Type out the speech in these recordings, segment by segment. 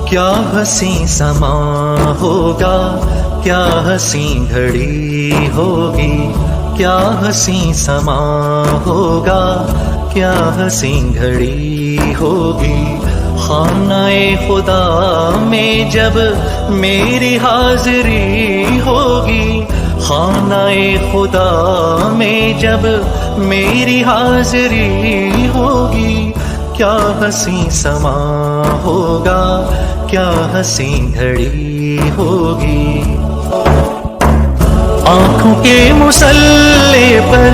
کیا حسین سما ہوگا، کیا حسین گھڑی ہوگی، کیا حسین سما ہوگا، کیا حسین گھڑی ہوگی۔ خانہ خدا میں جب میری حاضری ہوگی، خانہ خدا میں جب میری حاضری ہوگی، کیا حسین سما ہوگا، کیا حسین گھڑی ہوگی۔ آنکھوں کے مصلے پر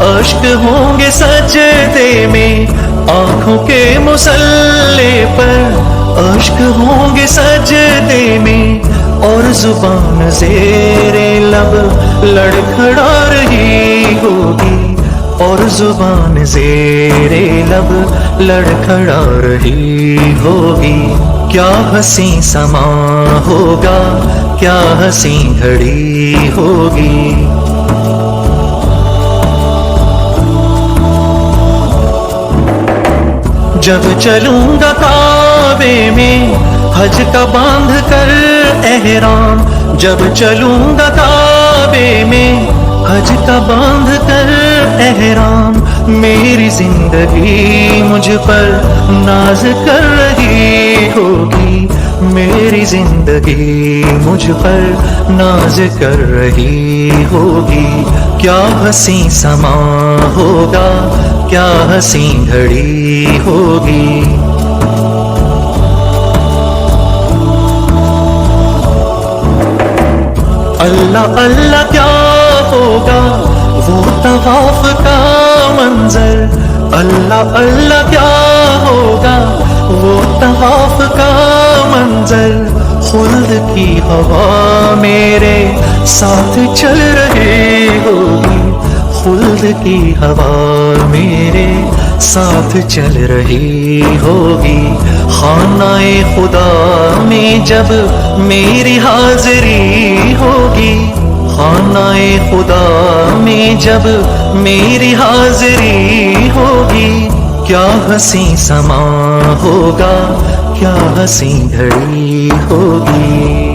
اشک ہوں گے سجدے میں، آنکھوں کے مصلے پر اشک ہوں گے سجدے میں، اور زبان زیر لب لڑکھڑا رہی ہوگی، اور زبان زیر لب لڑکھڑا رہی ہوگی۔ کیا حسین سما ہوگا، کیا حسین گھڑی ہوگی۔ جب چلوں گا کعبے میں حج کا باندھ کر احرام، جب چلوں گا کعبے میں حج کا باندھ کر احرام، میری زندگی مجھ پر ناز کر رہی ہوگی، میری زندگی مجھ پر ناز کر رہی ہوگی۔ کیا حسین سما ہوگا، کیا حسین گھڑی ہوگی۔ اللہ اللہ کیا ہوگا وہ طواف کا منظر، اللہ اللہ کیا ہوگا وہ طواف کا منظر، خلد کی ہوا میرے ساتھ چل رہی ہوگی، خلد کی ہوا میرے ساتھ چل رہی ہوگی۔ خانہ خدا میں جب میری حاضری ہوگی، خانہ خدا میں جب میری حاضری ہوگی، کیا حسین سما ہوگا، کیا حسین گھڑی ہوگی۔